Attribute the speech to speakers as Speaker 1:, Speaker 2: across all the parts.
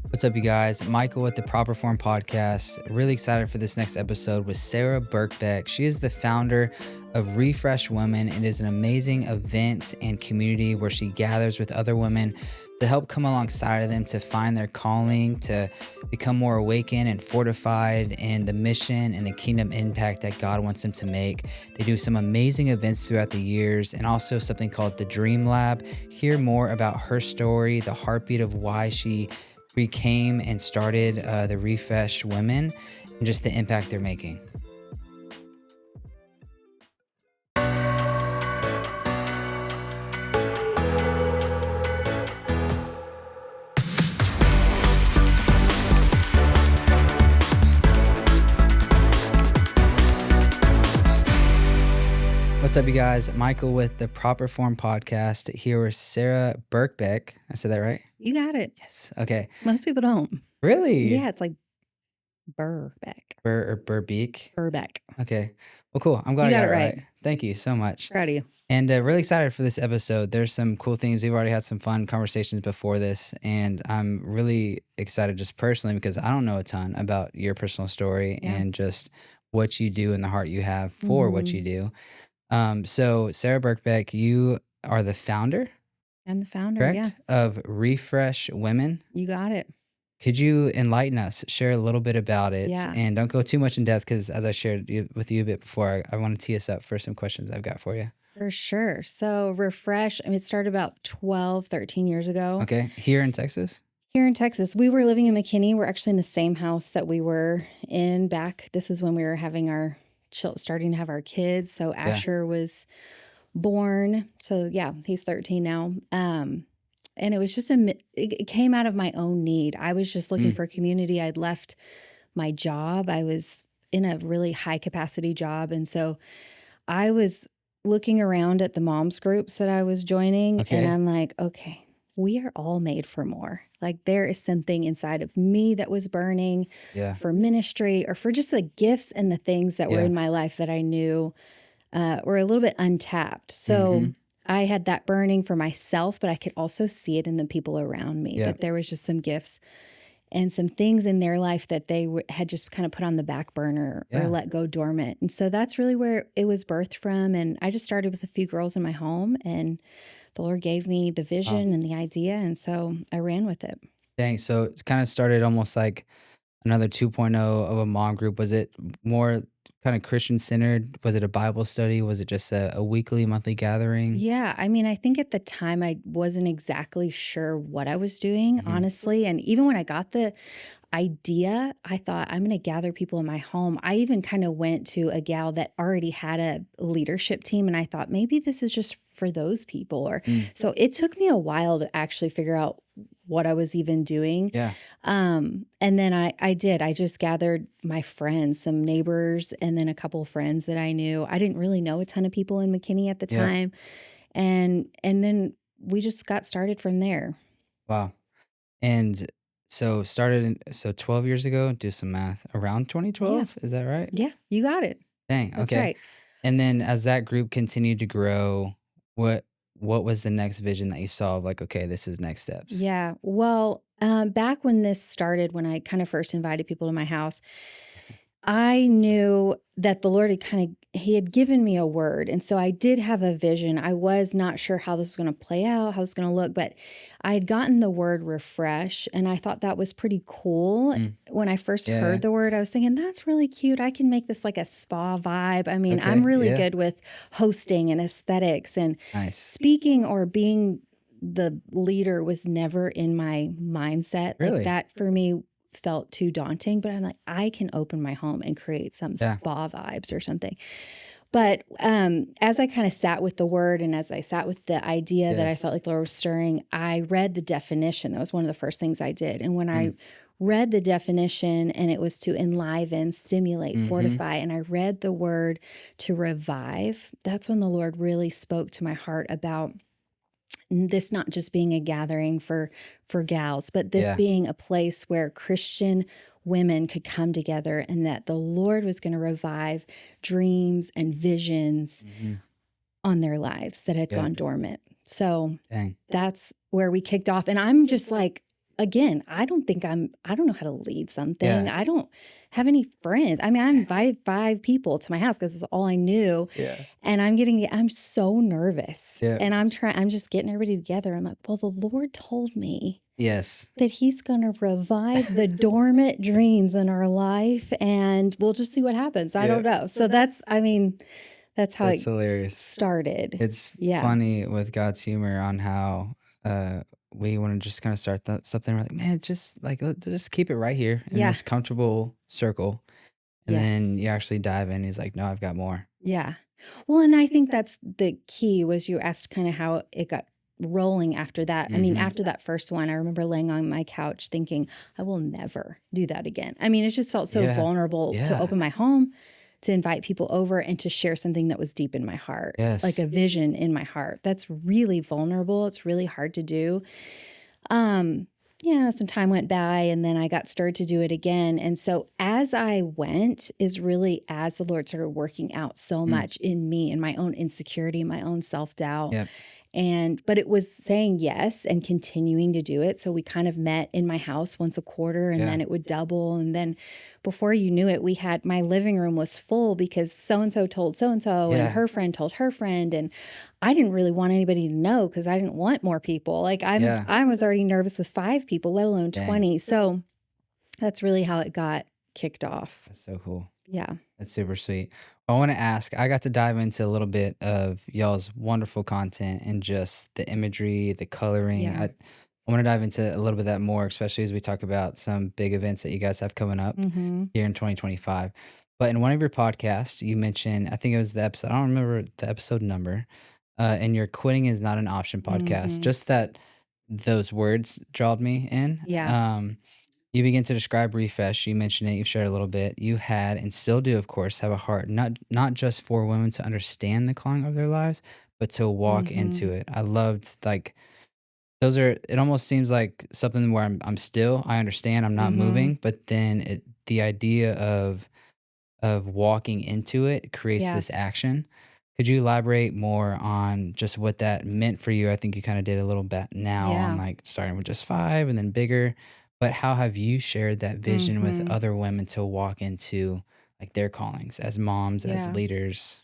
Speaker 1: What's up, you guys? Michael with the Proper Form Podcast. Really excited for this next episode with Sarah Birkbeck. She is the founder of Refresh Women. It is an amazing event and community where she gathers with other women to help come alongside of them to find their calling, to become more awakened and fortified in the mission and the kingdom impact that God wants them to make. They do some amazing events throughout the years and also something called the Dream Lab. Hear more about her story, the heartbeat of why she became and started the Refresh Women, and just the impact they're making. What's up, you guys? Michael with the Proper Form Podcast here with Sarah Birkbeck. I said that right?
Speaker 2: You got it.
Speaker 1: Yes. Okay.
Speaker 2: Most people don't.
Speaker 1: Really?
Speaker 2: Yeah, it's like Birkbeck.
Speaker 1: Burbeek.
Speaker 2: Birkbeck.
Speaker 1: Okay. Well, cool. I'm glad
Speaker 2: You
Speaker 1: I
Speaker 2: got
Speaker 1: got
Speaker 2: it
Speaker 1: it
Speaker 2: right.
Speaker 1: right. Thank you so much.
Speaker 2: Proud of you.
Speaker 1: And really excited for this episode. There's some cool things. We've already had some fun conversations before this, and I'm really excited just personally because I don't know a ton about your personal story
Speaker 2: Yeah.
Speaker 1: and just what you do and the heart you have for what you do. So Sarah Birkbeck, you are the founder,
Speaker 2: I'm the founder. Yeah,
Speaker 1: correct, of Refresh Women.
Speaker 2: you got it.
Speaker 1: Could you enlighten us, share a little bit about it,
Speaker 2: Yeah.
Speaker 1: and don't go too much in depth because as I shared with you a bit before, I want to tee us up for some questions I've got for you.
Speaker 2: For sure. So Refresh, it started about 12, 13 years ago.
Speaker 1: Okay, here in Texas?
Speaker 2: Here in Texas, we were living in McKinney. We're actually in the same house that we were in back. This is when we were having starting to have our kids. So Asher was born. So yeah, he's 13 now. And it was just it came out of my own need. I was just looking for community. I'd left my job. I was in a really high capacity job. And so I was looking around at the moms groups that I was joining.
Speaker 1: Okay.
Speaker 2: And I'm like, okay, we are all made for more. Like there is something inside of me that was burning for ministry or for just the gifts and the things that were in my life that I knew were a little bit untapped. So I had that burning for myself, but I could also see it in the people around me, that there was just some gifts and some things in their life that they had just kind of put on the back burner or let go dormant. And so that's really where it was birthed from. And I just started with a few girls in my home, and the Lord gave me the vision and the idea. And so I ran with it.
Speaker 1: Dang, so it kind of started almost like another 2.0 of a mom group. Was it more kind of Christian centered? Was it a Bible study? Was it just a weekly, monthly gathering?
Speaker 2: Yeah. I think at the time I wasn't exactly sure what I was doing, honestly. And even when I got the idea, I thought I'm going to gather people in my home. I even kind of went to a gal that already had a leadership team, and I thought maybe this is just for those people. So it took me a while to actually figure out what I was even doing.
Speaker 1: Yeah.
Speaker 2: And then I did. I just gathered my friends, some neighbors, and then a couple of friends that I knew. I didn't really know a ton of people in McKinney at the time. And then we just got started from there.
Speaker 1: Wow. And so 12 years ago, do some math, around 2012, is that right?
Speaker 2: Yeah, you got it.
Speaker 1: Dang,
Speaker 2: That's
Speaker 1: okay.
Speaker 2: right.
Speaker 1: And then as that group continued to grow, what was the next vision that you saw of like, okay, this is next steps?
Speaker 2: Yeah. Well, back when this started, when I kind of first invited people to my house, I knew that the Lord he had given me a word. And so I did have a vision. I was not sure how this was going to play out, how this was going to look, but I had gotten the word refresh, and I thought that was pretty cool. When I first heard the word, I was thinking, that's really cute. I can make this like a spa vibe. I'm really good with hosting and aesthetics, and speaking or being the leader was never in my mindset.
Speaker 1: Really?
Speaker 2: Like that for me felt too daunting, but I'm like, I can open my home and create some spa vibes or something. But as I kind of sat with the word, and as I sat with the idea that I felt like the Lord was stirring, I read the definition. That was one of the first things I did. And when I read the definition, and it was to enliven, stimulate, fortify, and I read the word to revive, that's when the Lord really spoke to my heart about this not just being a gathering for gals, but this being a place where Christian women could come together, and that the Lord was going to revive dreams and visions on their lives that had gone dormant. So that's where we kicked off. And I'm just like, again, I don't know how to lead something.
Speaker 1: Yeah.
Speaker 2: I don't have any friends. I mean, I invited 5 people to my house because it's all I knew.
Speaker 1: Yeah.
Speaker 2: And I'm so nervous.
Speaker 1: Yeah.
Speaker 2: And I'm just getting everybody together. I'm like, well, the Lord told me
Speaker 1: Yes.
Speaker 2: that he's going to revive the dormant dreams in our life, and we'll just see what happens. I don't know. So that's how
Speaker 1: That's
Speaker 2: it
Speaker 1: hilarious.
Speaker 2: started.
Speaker 1: It's
Speaker 2: Yeah.
Speaker 1: funny with God's humor on how we want to just kind of start something. We're like, man, just like just keep it right here in
Speaker 2: Yeah.
Speaker 1: this comfortable circle, and then you
Speaker 2: Yes.
Speaker 1: actually dive in. He's like, no, I've got more.
Speaker 2: Yeah. Well, and I think that's the key. Was you asked kind of how it got rolling after that. I mean, after that first one, I remember laying on my couch thinking, I will never do that again. I mean, it just felt so
Speaker 1: Yeah.
Speaker 2: vulnerable to
Speaker 1: Yeah.
Speaker 2: open my home, to invite people over, and to share something that was deep in my heart,
Speaker 1: Yes.
Speaker 2: like a vision in my heart. That's really vulnerable. It's really hard to do. Yeah, some time went by, and then I got stirred to do it again. And so as I went is really as the Lord started working out so much in me, in my own insecurity, my own self-doubt.
Speaker 1: Yep.
Speaker 2: But it was saying yes and continuing to do it. So we kind of met in my house once a quarter, and then it would double. And then before you knew it, my living room was full because so-and-so told so-and-so, and her friend told her friend. And I didn't really want anybody to know because I didn't want more people. Like I was already nervous with 5 people, let alone 20. So that's really how it got kicked off.
Speaker 1: That's so cool.
Speaker 2: Yeah.
Speaker 1: That's super sweet. I want to ask, I got to dive into a little bit of y'all's wonderful content and just the imagery, the coloring.
Speaker 2: Yeah.
Speaker 1: I want to dive into a little bit of that more, especially as we talk about some big events that you guys have coming up here in 2025. But in one of your podcasts, you mentioned, I think it was the episode, I don't remember the episode number, and your Quitting is Not an Option podcast. Just that those words drawed me in.
Speaker 2: Yeah.
Speaker 1: You begin to describe Refresh. You mentioned it. You've shared a little bit. You had and still do, of course, have a heart not just for women to understand the calling of their lives, but to walk into it. I loved like those are. It almost seems like something where I'm still. I understand. I'm not moving, but then the idea of walking into it creates this action. Could you elaborate more on just what that meant for you? I think you kind of did a little bit now on like starting with just 5 and then bigger. But how have you shared that vision with other women to walk into like their callings as moms, as leaders?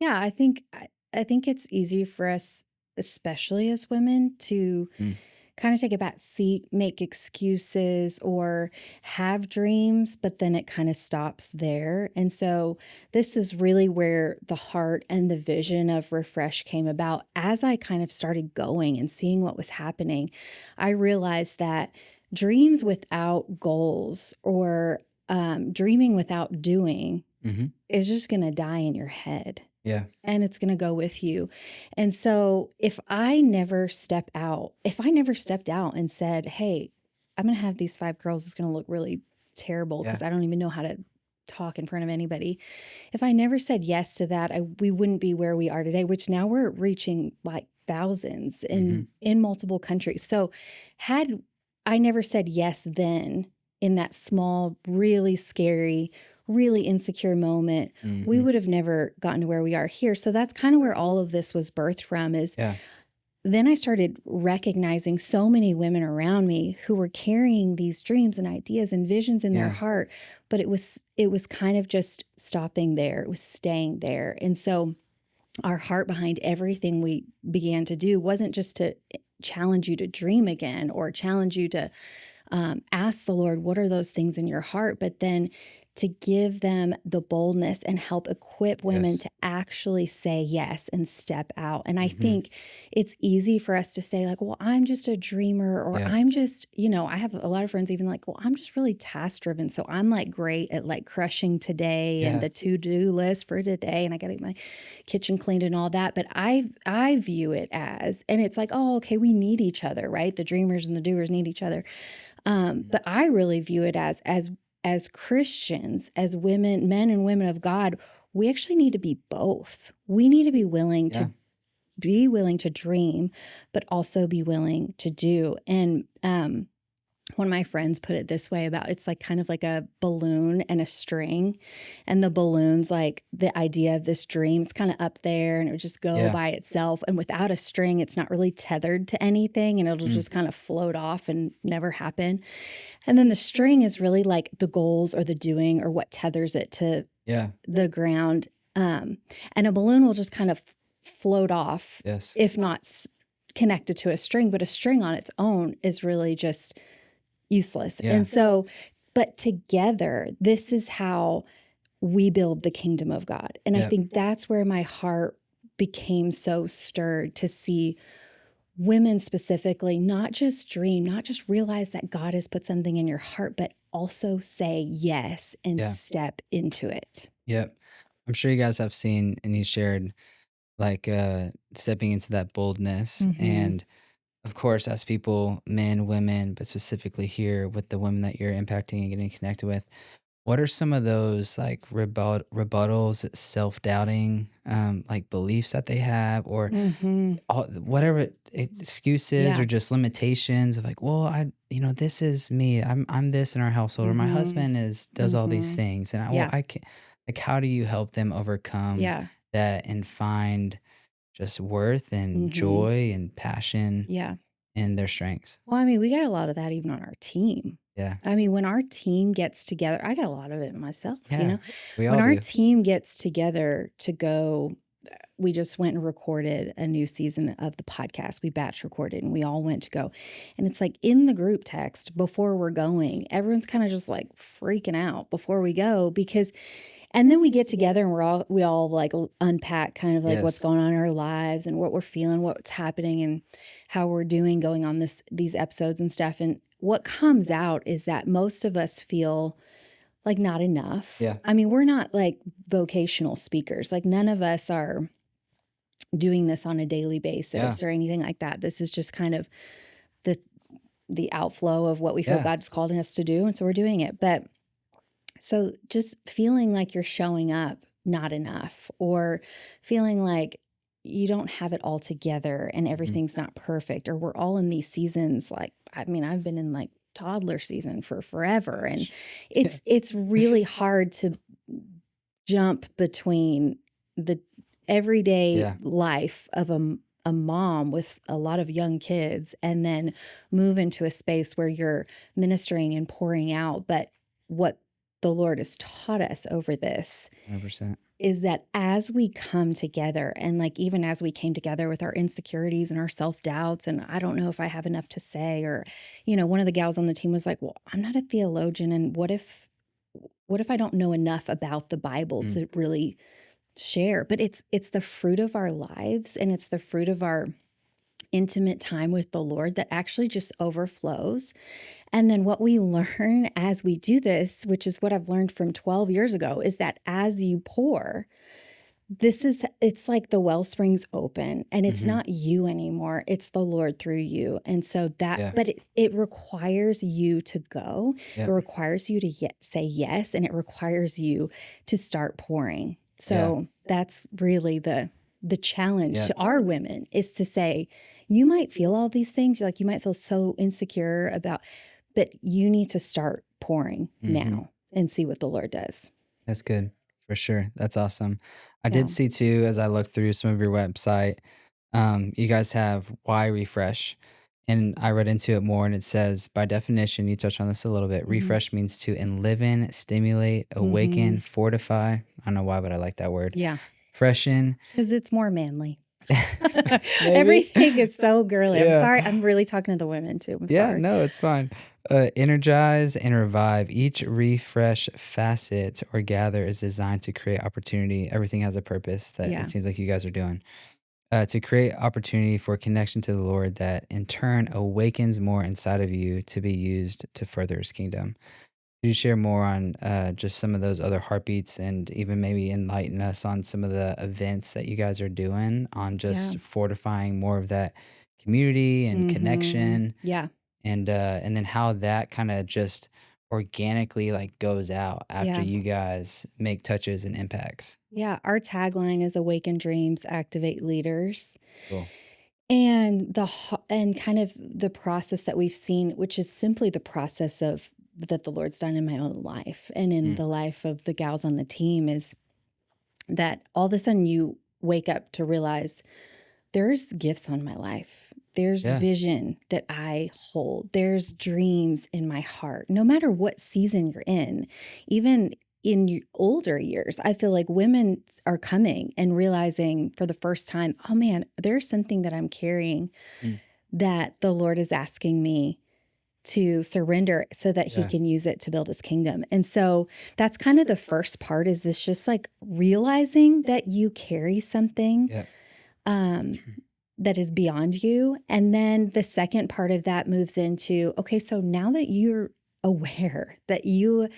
Speaker 2: Yeah, I think it's easy for us, especially as women, to kind of take a back seat, make excuses, or have dreams, but then it kind of stops there. And so this is really where the heart and the vision of Refresh came about. As I kind of started going and seeing what was happening, I realized that dreams without goals or dreaming without doing is just going to die in your head.
Speaker 1: Yeah.
Speaker 2: And it's going to go with you. And so if I never stepped out and said, hey, I'm going to have these 5 girls, it's going to look really terrible because I don't even know how to talk in front of anybody. If I never said yes to that, we wouldn't be where we are today, which now we're reaching like thousands in multiple countries. So had I never said yes then in that small, really scary, really insecure moment, we would have never gotten to where we are here. So that's kind of where all of this was birthed from then I started recognizing so many women around me who were carrying these dreams and ideas and visions in their heart, but it was kind of just stopping there. It was staying there. And so our heart behind everything we began to do wasn't just to challenge you to dream again or challenge you to ask the Lord, what are those things in your heart? But then to give them the boldness and help equip women to actually say yes and step out. And I think it's easy for us to say like, well, I'm just a dreamer, or I'm just, I have a lot of friends even like, well, I'm just really task driven. So I'm like great at like crushing today and the to-do list for today. And I got to get my kitchen cleaned and all that. But I view it as, and it's like, oh, okay, we need each other, right? The dreamers and the doers need each other. But I really view it as Christians, as women, men and women of God, we actually need to be both. We need to be willing to dream, but also be willing to do. And one of my friends put it this way about it's like kind of like a balloon and a string, and the balloon's like the idea of this dream. It's kind of up there and it would just go by itself. And without a string, it's not really tethered to anything and it'll just kind of float off and never happen. And then the string is really like the goals or the doing or what tethers it to the ground. And a balloon will just kind of float off if not connected to a string, but a string on its own is really just useless. And so, but together, this is how we build the kingdom of God. And I think that's where my heart became so stirred to see women specifically, not just dream, not just realize that God has put something in your heart, but also say yes and step into it.
Speaker 1: Yep. I'm sure you guys have seen and you shared like stepping into that boldness. And of course, as people, men, women, but specifically here with the women that you're impacting and getting connected with, what are some of those like rebuttals, self-doubting, like beliefs that they have, or whatever excuses or just limitations of like, well, this is me. I'm this in our household, or my husband does all these things, and I can't. Like, how do you help them overcome that and find just worth and joy and passion in their strengths?
Speaker 2: Well, I mean, we got a lot of that even on our team.
Speaker 1: Yeah.
Speaker 2: I mean, when our team gets together, I got a lot of it myself,
Speaker 1: We all
Speaker 2: when our
Speaker 1: do.
Speaker 2: team gets together to go, we just went and recorded a new season of the podcast. We batch recorded and we all went to go. And it's like in the group text before we're going, everyone's kind of just like freaking out before we go and then we get together and we all like unpack kind of like what's going on in our lives and what we're feeling, what's happening and how we're doing going on these episodes and stuff. And what comes out is that most of us feel like not enough.
Speaker 1: Yeah.
Speaker 2: I mean, we're not like vocational speakers. Like none of us are doing this on a daily basis or anything like that. This is just kind of the outflow of what we feel God's called us to do. And so we're doing it. But so just feeling like you're showing up not enough, or feeling like you don't have it all together and everything's not perfect, or we're all in these seasons. Like, I mean, I've been in like toddler season for forever. And it's really hard to jump between the everyday life of a mom with a lot of young kids and then move into a space where you're ministering and pouring out. But what the Lord has taught us over this
Speaker 1: 100%.
Speaker 2: is that as we come together, and like even as we came together with our insecurities and our self-doubts, and I don't know if I have enough to say, or, one of the gals on the team was like, well, I'm not a theologian, and what if I don't know enough about the Bible to really share? But it's the fruit of our lives, and it's the fruit of our intimate time with the Lord that actually just overflows. And then what we learn as we do this, which is what I've learned from 12 years ago, is that as you pour, it's like the wellsprings open, and it's not you anymore. It's the Lord through you. And so but it requires you to go. It requires you to say yes. And it requires you to start pouring. So that's really the challenge to our women, is to say, you might feel all these things, like you might feel so insecure about, but you need to start pouring now and see what the Lord does.
Speaker 1: That's good. For sure. That's awesome. I did see too, as I looked through some of your website, you guys have why refresh. And I read into it more, and it says, by definition, you touched on this a little bit. Refresh means to enliven, stimulate, awaken, fortify. I don't know why, but I like that word.
Speaker 2: Yeah.
Speaker 1: Freshen.
Speaker 2: Because it's more manly. Everything is so girly. I'm sorry. I'm really talking to the women too. I'm sorry.
Speaker 1: No, it's fine. Energize and revive. Each refresh facet or gather is designed to create opportunity. Everything has a purpose that it seems like you guys are doing. To create opportunity for connection to the Lord that in turn awakens more inside of you to be used to further his kingdom. Could you share more on just some of those other heartbeats, and even maybe enlighten us on some of the events that you guys are doing on just fortifying more of that community and connection?
Speaker 2: Yeah.
Speaker 1: And then how that kind of just organically like goes out after you guys make touches and impacts.
Speaker 2: Yeah. Our tagline is Awaken Dreams, Activate Leaders.
Speaker 1: Cool.
Speaker 2: And kind of the process that we've seen, which is simply the process of that the Lord's done in my own life and in the life of the gals on the team, is that all of a sudden you wake up to realize there's gifts on my life. There's vision that I hold. There's dreams in my heart. No matter what season you're in, even in older years, I feel like women are coming and realizing for the first time, oh man, there's something that I'm carrying that the Lord is asking me to surrender so that he can use it to build his kingdom. And so that's kind of the first part, is this just like realizing that you carry something that is beyond you. And then the second part of that moves into, okay, so now that you're aware that you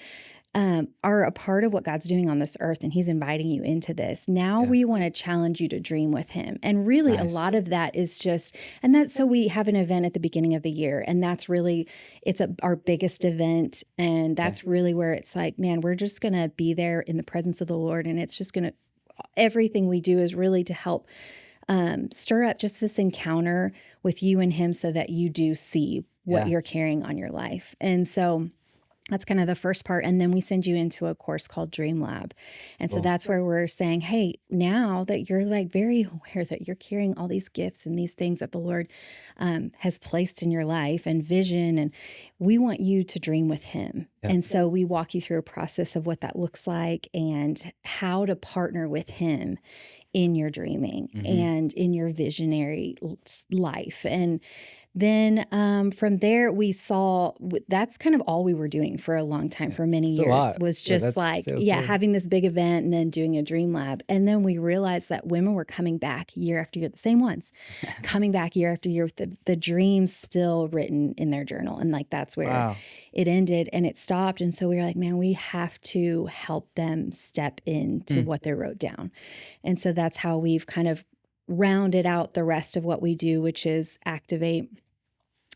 Speaker 2: are a part of what God's doing on this earth and he's inviting you into this, now we want to challenge you to dream with him. And really a lot of that is just, and that's, so we have an event at the beginning of the year, and that's really, it's our biggest event. And that's really where it's like, man, we're just going to be there in the presence of the Lord. And it's just going to, everything we do is really to help stir up just this encounter with you and him so that you do see what you're carrying on your life. And so that's kind of the first part. And then we send you into a course called Dream Lab. And so that's where we're saying, hey, now that you're like very aware that you're carrying all these gifts and these things that the Lord has placed in your life and vision, and we want you to dream with him. And so we walk you through a process of what that looks like and how to partner with him in your dreaming and in your visionary life. And then from there, we saw that's kind of all we were doing for a long time, for many years, was just like, cool. Having this big event and then doing a dream lab. And then we realized that women were coming back year after year, the same ones, coming back year after year with the dreams still written in their journal. And like, that's where it ended and it stopped. And so we were like, man, we have to help them step into what they wrote down. And so that's how we've kind of rounded out the rest of what we do, which is activate.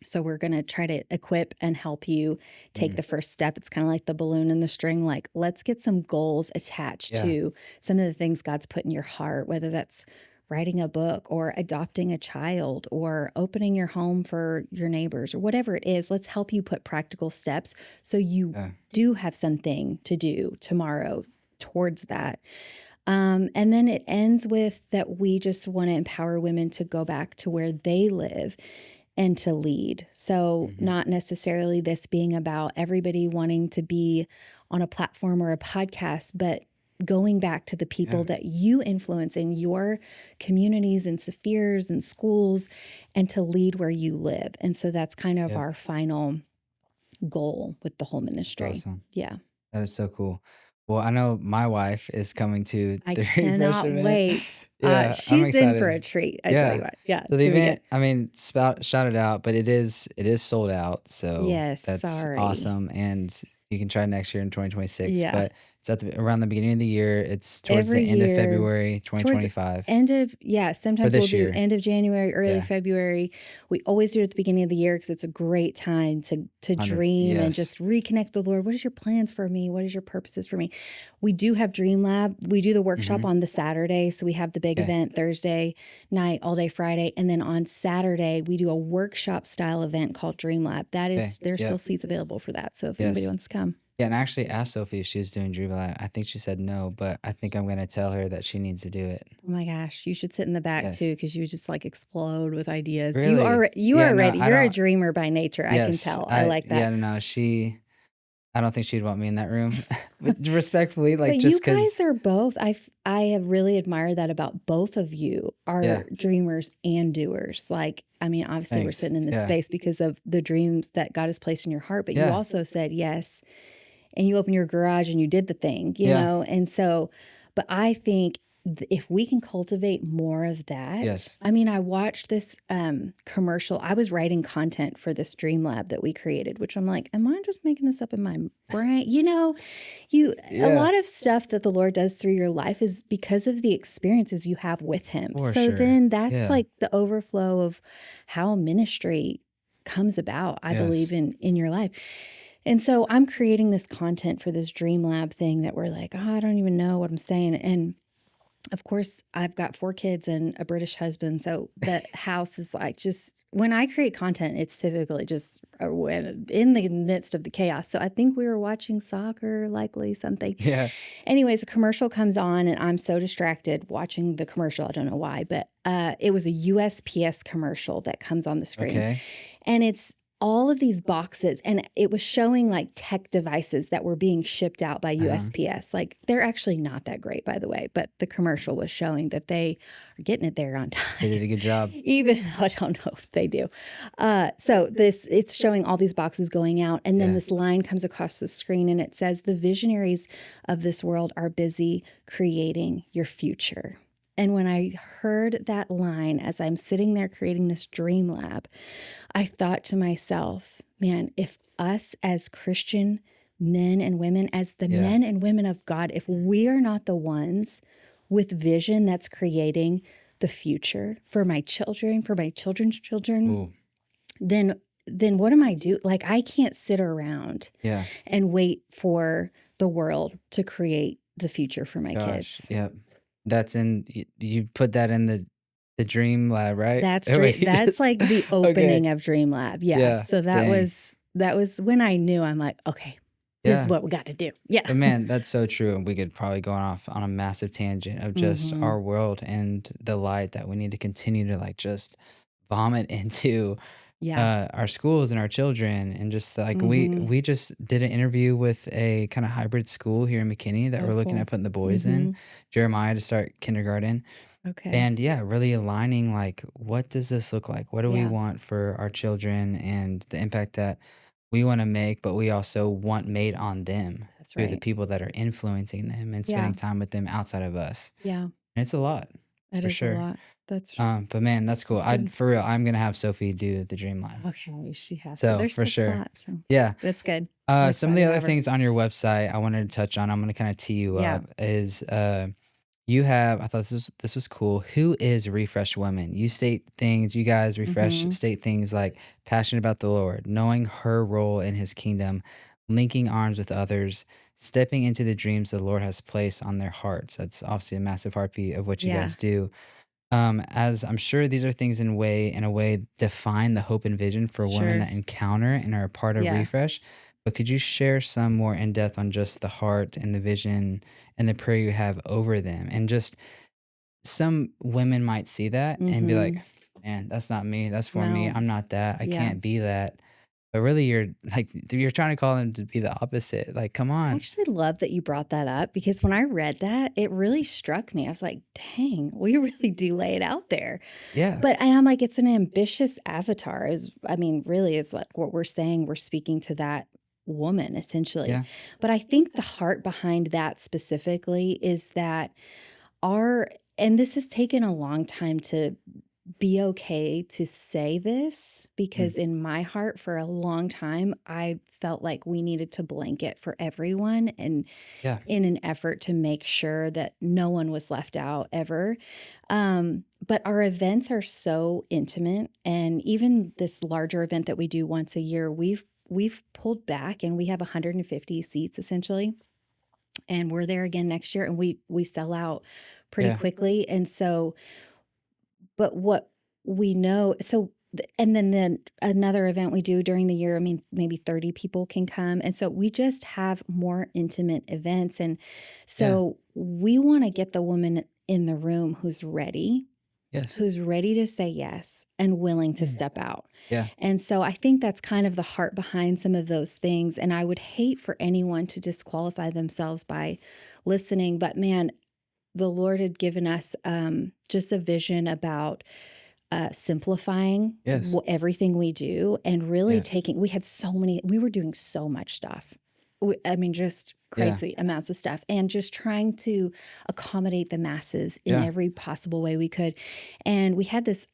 Speaker 2: So we're going to try to equip and help you take the first step. It's kind of like the balloon and the string. Like, let's get some goals attached to some of the things God's put in your heart, whether that's writing a book or adopting a child or opening your home for your neighbors or whatever it is. Let's help you put practical steps so you do have something to do tomorrow towards that. And then it ends with that we just want to empower women to go back to where they live and to lead. So not necessarily this being about everybody wanting to be on a platform or a podcast, but going back to the people that you influence in your communities and spheres and schools, and to lead where you live. And so that's kind of our final goal with the whole ministry.
Speaker 1: That's awesome.
Speaker 2: Yeah.
Speaker 1: That is so cool. Well, I know my wife is coming to
Speaker 2: I
Speaker 1: the
Speaker 2: cannot
Speaker 1: event.
Speaker 2: wait.
Speaker 1: I'm
Speaker 2: She's in for
Speaker 1: excited.
Speaker 2: a treat. I tell you what. Yeah.
Speaker 1: So the event, I mean, shout it out, but it is sold out. So
Speaker 2: Yes,
Speaker 1: that's
Speaker 2: sorry.
Speaker 1: awesome. And you can try next year in 2026.
Speaker 2: Yeah.
Speaker 1: But it's around the beginning of the year. It's towards
Speaker 2: Every
Speaker 1: the end of
Speaker 2: year,
Speaker 1: February, 2025.
Speaker 2: Sometimes
Speaker 1: this
Speaker 2: we'll do
Speaker 1: year.
Speaker 2: end of January, early
Speaker 1: Yeah.
Speaker 2: February. We always do it at the beginning of the year because it's a great time to dream and just reconnect the Lord. What is your plans for me? What is your purposes for me? We do have Dream Lab. We do the workshop on the Saturday. So we have the big event Thursday night, all day Friday. And then on Saturday, we do a workshop style event called Dream Lab. That is, there's still seats available for that. So if anybody wants to come.
Speaker 1: Yeah, and I actually asked Sophie if she was doing Dream Lab. I think she said no, but I think I'm going to tell her that she needs to do it.
Speaker 2: Oh my gosh, you should sit in the back too, because you just like explode with ideas.
Speaker 1: Really?
Speaker 2: You are
Speaker 1: no,
Speaker 2: ready. You're a dreamer by nature. I can
Speaker 1: Yes,
Speaker 2: tell. I like that.
Speaker 1: Yeah, no, I don't think she'd want me in that room. Respectfully, like,
Speaker 2: But
Speaker 1: just
Speaker 2: you
Speaker 1: because.
Speaker 2: guys are both. I have really admired that about both of you. Are dreamers and doers. Like, I mean, obviously we're
Speaker 1: Thanks.
Speaker 2: sitting in this space because of the dreams that God has placed in your heart. But you also said yes, and you opened your garage and you did the thing, you know. And so, but I think if we can cultivate more of that. I mean, I watched this commercial. I was writing content for this Dream Lab that we created, which I'm like, am I just making this up in my brain? You know, a lot of stuff that the Lord does through your life is because of the experiences you have with him. Then that's like the overflow of how ministry comes about, I believe, in your life. And so I'm creating this content for this Dream Lab thing that we're like, oh, I don't even know what I'm saying. And of course, I've got 4 kids and a British husband, so the house is like just when I create content, it's typically just when in the midst of the chaos. So I think we were watching soccer, likely something.
Speaker 1: Yeah.
Speaker 2: Anyways, a commercial comes on, and I'm so distracted watching the commercial. I don't know why, but it was a USPS commercial that comes on the screen,
Speaker 1: Okay.
Speaker 2: and it's all of these boxes, and it was showing like tech devices that were being shipped out by USPS. Like they're actually not that great, by the way, but the commercial was showing that they are getting it there on
Speaker 1: They
Speaker 2: time.
Speaker 1: did a good job.
Speaker 2: Even though I don't know if they do. So it's showing all these boxes going out, and then
Speaker 1: Yeah.
Speaker 2: this line comes across the screen, and it says, "The visionaries of this world are busy creating your future." And when I heard that line as I'm sitting there creating this dream lab, I thought to myself, man, if us as Christian men and women, as the
Speaker 1: Yeah.
Speaker 2: men and women of God, if we are not the ones with vision that's creating the future for my children, for my children's children,
Speaker 1: Ooh.
Speaker 2: then what am I do? Like, I can't sit around
Speaker 1: Yeah.
Speaker 2: and wait for the world to create the future for my
Speaker 1: Gosh.
Speaker 2: kids.
Speaker 1: Yep. That's in you put that in the dream lab, right?
Speaker 2: That's
Speaker 1: Oh, wait,
Speaker 2: dream. That's like the
Speaker 1: okay.
Speaker 2: opening of Dream Lab. Yeah.
Speaker 1: Yeah.
Speaker 2: So that
Speaker 1: Dang.
Speaker 2: was when I knew. I'm like, okay, this is
Speaker 1: Yeah.
Speaker 2: what we got to do. Yeah.
Speaker 1: But man, that's so true. And we could probably go off on a massive tangent of just
Speaker 2: Mm-hmm.
Speaker 1: our world and the light that we need to continue to like just vomit into
Speaker 2: Yeah.
Speaker 1: our schools and our children. And just like
Speaker 2: Mm-hmm.
Speaker 1: we just did an interview with a kind of hybrid school here in McKinney that
Speaker 2: Oh,
Speaker 1: we're looking
Speaker 2: cool.
Speaker 1: at putting the boys
Speaker 2: Mm-hmm.
Speaker 1: in, Jeremiah to start kindergarten.
Speaker 2: Okay.
Speaker 1: And yeah, really aligning like what does this look like? What do we
Speaker 2: Yeah.
Speaker 1: want for our children and the impact that we want to make, but we also want made on them
Speaker 2: That's
Speaker 1: through the
Speaker 2: right.
Speaker 1: people that are influencing them and
Speaker 2: Yeah.
Speaker 1: spending time with them outside of us.
Speaker 2: Yeah.
Speaker 1: And it's a lot
Speaker 2: That
Speaker 1: for
Speaker 2: is a
Speaker 1: sure.
Speaker 2: lot. That's
Speaker 1: But man, that's cool.
Speaker 2: good.
Speaker 1: For real, I'm gonna have Sophie do the Dream Lab.
Speaker 2: Okay. She has to.
Speaker 1: So
Speaker 2: There's
Speaker 1: for
Speaker 2: still
Speaker 1: sure.
Speaker 2: slots. So
Speaker 1: Yeah.
Speaker 2: that's good. I'm
Speaker 1: Some of
Speaker 2: excited
Speaker 1: the
Speaker 2: to
Speaker 1: other
Speaker 2: have her.
Speaker 1: things on your website I wanted to touch on, I'm gonna kind of tee you
Speaker 2: Yeah.
Speaker 1: up, is you have, I thought this was cool. Who is Refresh Women? You state things, you guys refresh
Speaker 2: Mm-hmm.
Speaker 1: state things like passionate about the Lord, knowing her role in his kingdom, linking arms with others, stepping into the dreams the Lord has placed on their hearts. That's obviously a massive heartbeat of what you
Speaker 2: Yeah.
Speaker 1: guys do. As I'm sure these are things in a way define the hope and vision for women
Speaker 2: Sure.
Speaker 1: that encounter and are a part of
Speaker 2: Yeah.
Speaker 1: Refresh. But could you share some more in depth on just the heart and the vision and the prayer you have over them? And just some women might see that and be like,
Speaker 2: Mm-hmm.
Speaker 1: man, that's not me. That's for me.
Speaker 2: No.
Speaker 1: I'm not that. I
Speaker 2: Yeah.
Speaker 1: can't be that. But really, you're like, you're trying to call them to be the opposite. Like, come
Speaker 2: I
Speaker 1: on.
Speaker 2: actually love that you brought that up because when I read that, it really struck me. I was like, dang, we really do lay it out there.
Speaker 1: Yeah.
Speaker 2: But and I'm like, it's an ambitious avatar. I mean, really, it's like what we're saying, we're speaking to that woman essentially.
Speaker 1: Yeah.
Speaker 2: But I think the heart behind that specifically is that and this has taken a long time to be okay to say this because in my heart for a long time I felt like we needed to blanket for everyone and
Speaker 1: Yeah.
Speaker 2: in an effort to make sure that no one was left out ever. But our events are so intimate, and even this larger event that we do once a year, we've pulled back and we have 150 seats essentially. And we're there again next year and we sell out pretty
Speaker 1: Yeah.
Speaker 2: quickly. And so but what we know, and then another event we do during the year, I mean, maybe 30 people can come. And so we just have more intimate events. And so we want to get the woman in the room who's ready
Speaker 1: Yes.
Speaker 2: to say yes and willing to step out.
Speaker 1: Yeah.
Speaker 2: And so I think that's kind of the heart behind some of those things. And I would hate for anyone to disqualify themselves by listening. But man, the Lord had given us just a vision about simplifying
Speaker 1: Yes.
Speaker 2: everything we do and really
Speaker 1: Yes.
Speaker 2: we were doing so much stuff. I mean, just crazy amounts of stuff and just trying to accommodate the masses in every possible way we could. And we had this,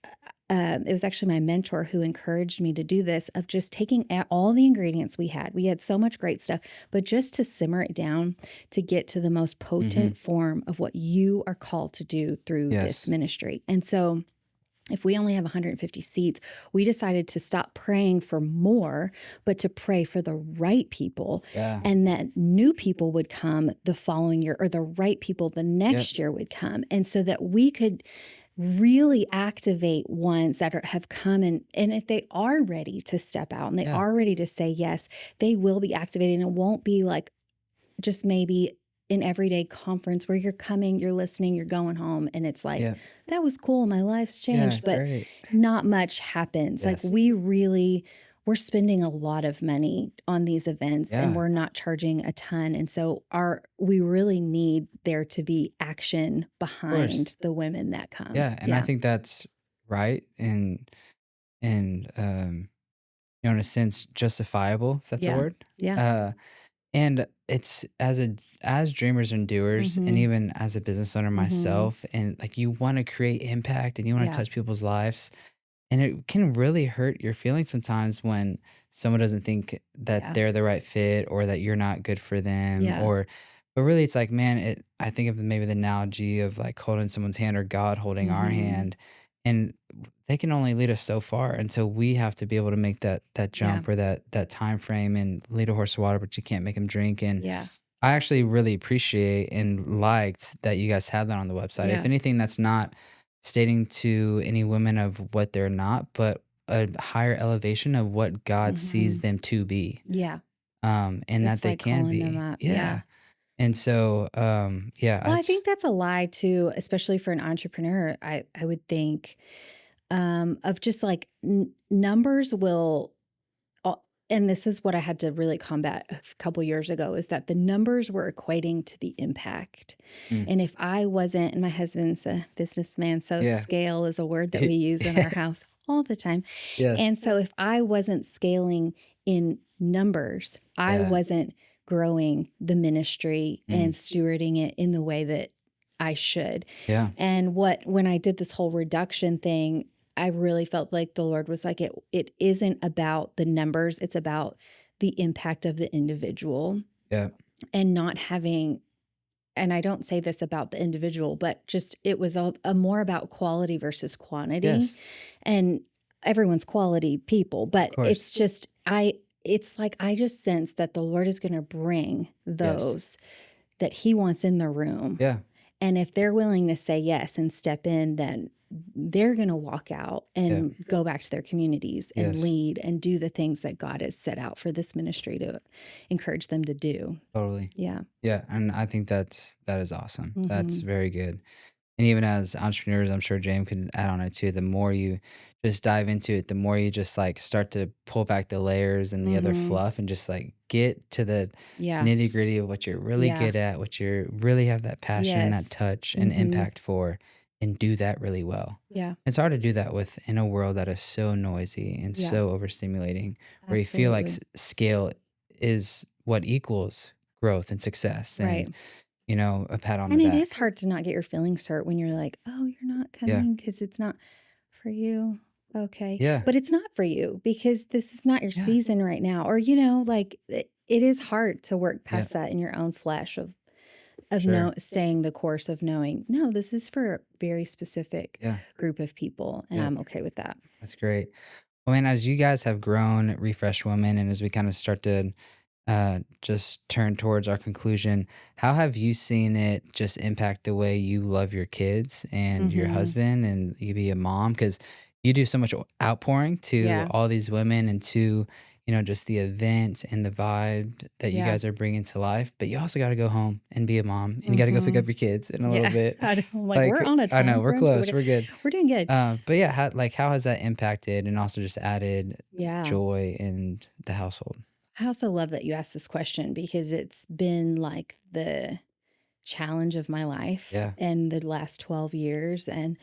Speaker 2: it was actually my mentor who encouraged me to do this, of just taking all the ingredients we had. We had so much great stuff, but just to simmer it down to get to the most potent form of what you are called to do through this ministry. And so if we only have 150 seats, we decided to stop praying for more, but to pray for the right people, and that new people would come the following year, or the right people the next year would come. And so that we could really activate ones that have come, and if they are ready to step out and they are ready to say yes, they will be activated. And it won't be like just maybe an everyday conference where you're coming, you're listening, you're going home, and it's like, that was cool, my life's changed, but not much happens. Like we're spending a lot of money on these events, and we're not charging a ton. And so we really need there to be action behind the women that come.
Speaker 1: And I think that's right. And in a sense, justifiable, if that's a word. And it's as dreamers and doers, and even as a business owner myself, and like you want to create impact and you want to touch people's lives. And it can really hurt your feelings sometimes when someone doesn't think that they're the right fit, or that you're not good for them, but really it's like, man, I think of maybe the analogy of like holding someone's hand, or God holding our hand, and they can only lead us so far until we have to be able to make that jump, or that time frame, and lead a horse to water, but you can't make them drink. And I actually really appreciate and liked that you guys have that on the website. If anything, that's not stating to any women of what they're not, but a higher elevation of what God sees them to be. And it's that they can be. And so,
Speaker 2: well, I think that's a lie too, especially for an entrepreneur. I would think of just like numbers will, and this is what I had to really combat a couple years ago, is that the numbers were equating to the impact. And if I wasn't, and my husband's a businessman, so scale is a word that we use in our house all the time. And so if I wasn't scaling in numbers, I wasn't growing the ministry and stewarding it in the way that I should. And when I did this whole reduction thing, I really felt like the Lord was like, it isn't about the numbers, it's about the impact of the individual. And not having, and I don't say this about the individual, but just it was a more about quality versus quantity. And everyone's quality people, but it's just it's like I just sense that the Lord is going to bring those that he wants in the room. And if they're willing to say yes and step in, then they're going to walk out and go back to their communities and lead and do the things that God has set out for this ministry to encourage them to do.
Speaker 1: Yeah. And I think that is awesome. That's very good. And even as entrepreneurs, I'm sure James could add on it too. The more you just dive into it, the more you just like start to pull back the layers and the other fluff, and just like get to the nitty gritty of what you're really good at, what you really have that passion and that touch and impact for, and do that really well. It's hard to do that in a world that is so noisy and so overstimulating, where you feel like scale is what equals growth and success. And a pat on the back.
Speaker 2: And it is hard to not get your feelings hurt when you're like, oh, you're not coming because it's not for you. Okay. But it's not for you because this is not your season right now. Or, like it is hard to work past that in your own flesh of staying the course of knowing, no, this is for a very specific group of people. And I'm okay with that.
Speaker 1: That's great. Well, and as you guys have grown at Refresh Women, and as we kind of start to just turn towards our conclusion, how have you seen it just impact the way you love your kids and your husband, and you be a mom? Because you do so much outpouring to all these women, and to just the event and the vibe that you guys are bringing to life. But you also got to go home and be a mom, and you got to go pick up your kids in a little bit.
Speaker 2: I'm like, we're on a time.
Speaker 1: I know, we're close. We're good.
Speaker 2: We're doing good.
Speaker 1: But yeah, how has that impacted and also just added joy in the household?
Speaker 2: I also love that you asked this question, because it's been like the challenge of my life in the last 12 years. And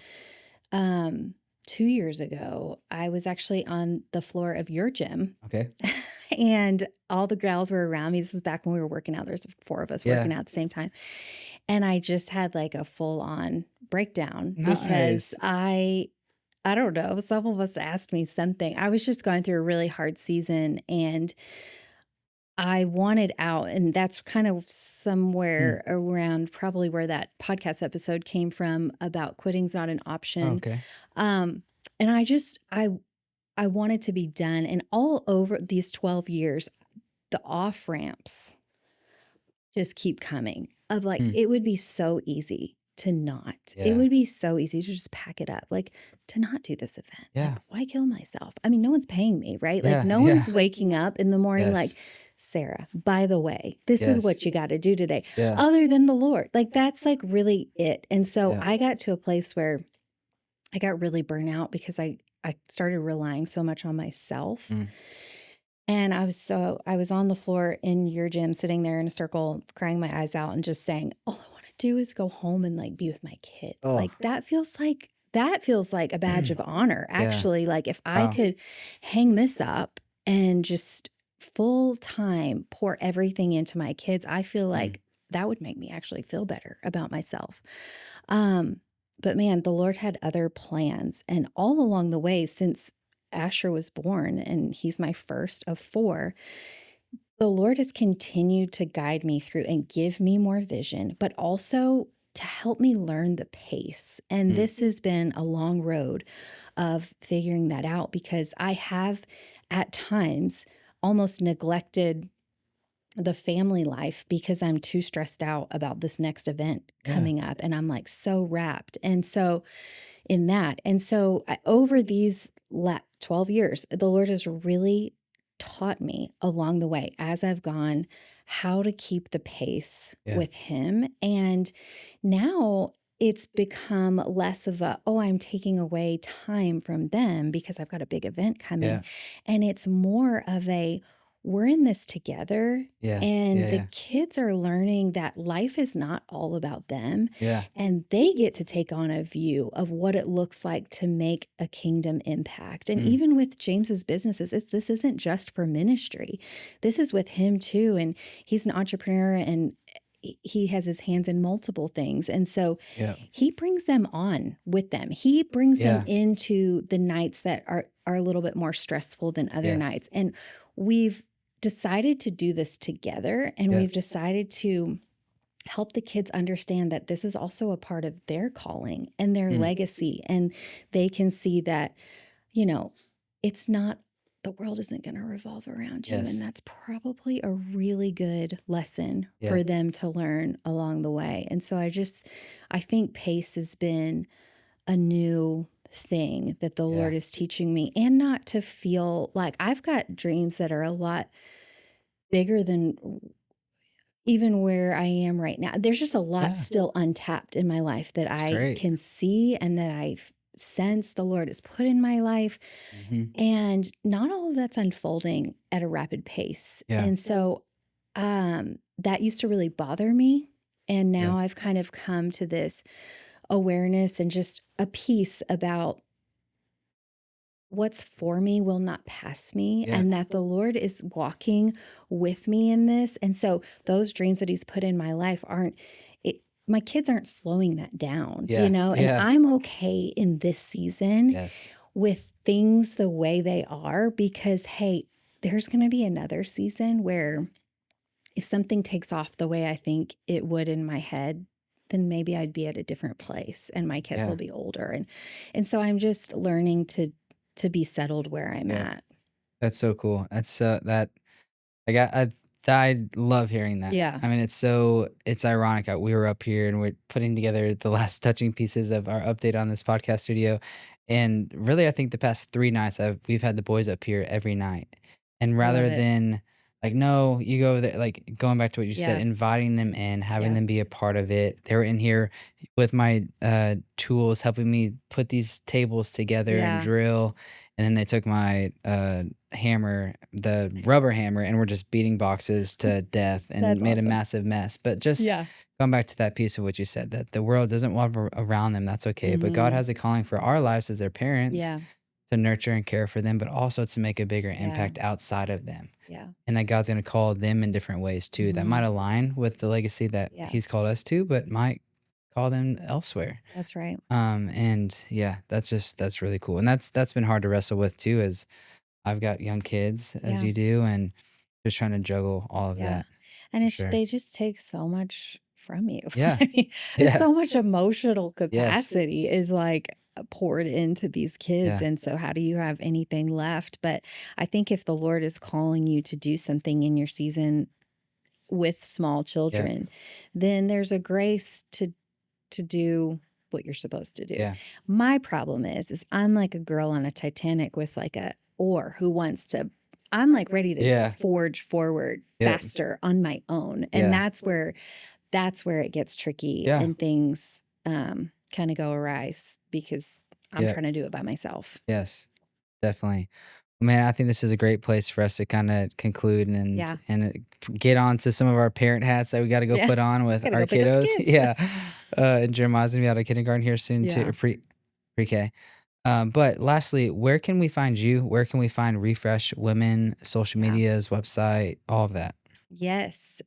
Speaker 2: 2 years ago, I was actually on the floor of your gym. And all the gals were around me. This is back when we were working out. There's 4 of us working out at the same time. And I just had like a full on breakdown because I don't know, some of us asked me something. I was just going through a really hard season, and I wanted out. And that's kind of somewhere around probably where that podcast episode came from about quitting's not an option. And I want it to be done. And all over these 12 years, the off ramps just keep coming of like,
Speaker 1: Mm.
Speaker 2: it would be so easy to not. It
Speaker 1: Yeah.
Speaker 2: would be so easy to just pack it up, like to not do this event.
Speaker 1: Yeah.
Speaker 2: Like, why kill myself? I mean, no one's paying me, right?
Speaker 1: Yeah,
Speaker 2: Like, no
Speaker 1: yeah.
Speaker 2: one's waking up in the morning like,
Speaker 1: Yes.
Speaker 2: Sarah, by the way, this is
Speaker 1: Yes.
Speaker 2: what you got to do today,
Speaker 1: Yeah.
Speaker 2: other than the Lord. Like, that's like really it. And so
Speaker 1: Yeah.
Speaker 2: I got to a place where I got really burnt out because I started relying so much on myself.
Speaker 1: Mm.
Speaker 2: And I was on the floor in your gym, sitting there in a circle, crying my eyes out and just saying, all I want to do is go home and like be with my kids.
Speaker 1: Oh.
Speaker 2: Like that feels like a badge of honor.
Speaker 1: Yeah.
Speaker 2: Actually, like if I
Speaker 1: Wow.
Speaker 2: could hang this up and just full time pour everything into my kids, I feel like that would make me actually feel better about myself. But man, the Lord had other plans. And all along the way, since Asher was born, and he's my first of 4, the Lord has continued to guide me through and give me more vision, but also to help me learn the pace. And this has been a long road of figuring that out, because I have at times almost neglected the family life because I'm too stressed out about this next event coming up, and I'm like so wrapped. And so in that, and so over these 12 years, the Lord has really taught me along the way as I've gone how to keep the pace with him. And now it's become less of a, oh, I'm taking away time from them because I've got a big event coming.
Speaker 1: Yeah.
Speaker 2: And it's more of a, we're in this together.
Speaker 1: Yeah.
Speaker 2: And
Speaker 1: Yeah.
Speaker 2: the
Speaker 1: Yeah.
Speaker 2: kids are learning that life is not all about them.
Speaker 1: Yeah.
Speaker 2: And they get to take on a view of what it looks like to make a kingdom impact. And even with James's businesses, this isn't just for ministry. This is with him too. And he's an entrepreneur, and he has his hands in multiple things. And so
Speaker 1: Yeah.
Speaker 2: he brings them on with them. He brings them
Speaker 1: Yeah.
Speaker 2: into the nights that are a little bit more stressful than other
Speaker 1: Yes.
Speaker 2: nights. And we've decided to do this together, and
Speaker 1: Yeah.
Speaker 2: we've decided to help the kids understand that this is also a part of their calling and their legacy. And they can see that, it's not, the world isn't going to revolve around you.
Speaker 1: Yes.
Speaker 2: And that's probably a really good lesson
Speaker 1: Yeah.
Speaker 2: for them to learn along the way. And so I think pace has been a new thing that the Lord is teaching me, and not to feel like I've got dreams that are a lot bigger than even where I am right now. There's just a lot still untapped in my life that
Speaker 1: That's
Speaker 2: I
Speaker 1: great.
Speaker 2: can see and that I sense the Lord has put in my life. And not all of that's unfolding at a rapid pace.
Speaker 1: Yeah.
Speaker 2: And so that used to really bother me. And now I've kind of come to this awareness and just a peace about what's for me will not pass me, and that the Lord is walking with me in this. And so those dreams that he's put in my life my kids aren't slowing that down, and I'm okay in this season with things the way they are, because, hey, there's going to be another season where if something takes off the way I think it would in my head, then maybe I'd be at a different place and my kids will be older. And so I'm just learning to be settled where I'm at.
Speaker 1: That's so cool. That's I love hearing that.
Speaker 2: Yeah.
Speaker 1: I mean, it's ironic. We were up here and we're putting together the last touching pieces of our update on this podcast studio. And really, I think the past 3 nights we've had the boys up here every night. And rather
Speaker 2: Love it.
Speaker 1: than like, no, you go there, like going back to what you said,
Speaker 2: Yeah.
Speaker 1: inviting them in, having
Speaker 2: Yeah.
Speaker 1: them be a part of it. They were in here with my tools, helping me put these tables together
Speaker 2: Yeah.
Speaker 1: and drill. And then they took my hammer, the rubber hammer, and were just beating boxes to death and
Speaker 2: That's
Speaker 1: made
Speaker 2: awesome.
Speaker 1: a massive mess. But just going back to that piece of what you said, that the world doesn't want around them, that's okay. But God has a calling for our lives as their parents
Speaker 2: Yeah.
Speaker 1: to nurture and care for them, but also to make a bigger impact outside of them.
Speaker 2: Yeah.
Speaker 1: And that God's going to call them in different ways too, that might align with the legacy that he's called us to, but might call them elsewhere.
Speaker 2: That's right.
Speaker 1: And that's really cool. And that's been hard to wrestle with too, as I've got young kids as
Speaker 2: Yeah.
Speaker 1: you do, and just trying to juggle all of
Speaker 2: Yeah.
Speaker 1: that.
Speaker 2: And
Speaker 1: sure.
Speaker 2: they just take so much from you.
Speaker 1: Yeah.
Speaker 2: I mean, there's
Speaker 1: Yeah.
Speaker 2: so much emotional capacity is like, poured into these kids.
Speaker 1: Yeah.
Speaker 2: And so how do you have anything left? But I think if the Lord is calling you to do something in your season with small children, then there's a grace to do what you're supposed to do.
Speaker 1: Yeah.
Speaker 2: My problem is I'm like a girl on a Titanic with like a oar who wants to, I'm like ready to forge forward faster on my own. And that's where it gets tricky and things kind of go awry because I'm trying to do it by myself.
Speaker 1: Yes, definitely. Man, I think this is a great place for us to kind of conclude and get on to some of our parent hats that we got to go put on with our kiddos. And Jeremiah's going to be out of kindergarten here soon too, or pre-K. But lastly, where can we find you? Where can we find Refresh Women, social medias, website, all of that?
Speaker 2: Yes.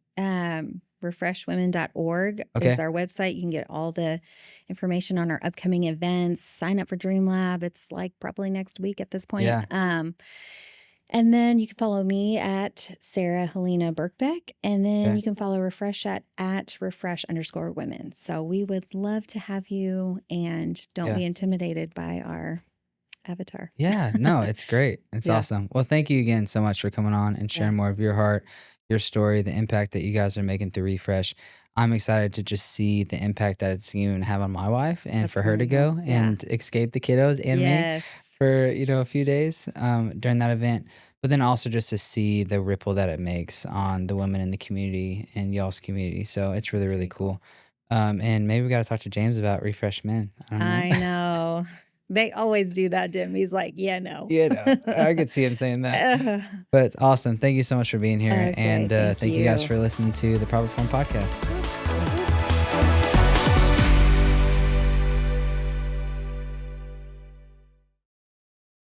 Speaker 2: Refreshwomen.org is our website. You can get all the information on our upcoming events. Sign up for Dream Lab. It's like probably next week at this point. And then you can follow me at Sarah Helena Birkbeck. And then you can follow Refresh at refresh_women. So we would love to have you, and don't be intimidated by our avatar.
Speaker 1: No, it's great. It's awesome. Well, thank you again so much for coming on and sharing more of your heart, your story, the impact that you guys are making through Refresh. I'm excited to just see the impact that it's going to have on my wife, and for her to go and escape the kiddos and me for, a few days during that event. But then also just to see the ripple that it makes on the women in the community and y'all's community. So it's really, really cool. And maybe we got to talk to James about Refresh Men.
Speaker 2: I know. They always do that, Dim. He's like, no.
Speaker 1: I could see him saying that. But it's awesome. Thank you so much for being here. And thank you guys for listening to the Proper Form Podcast.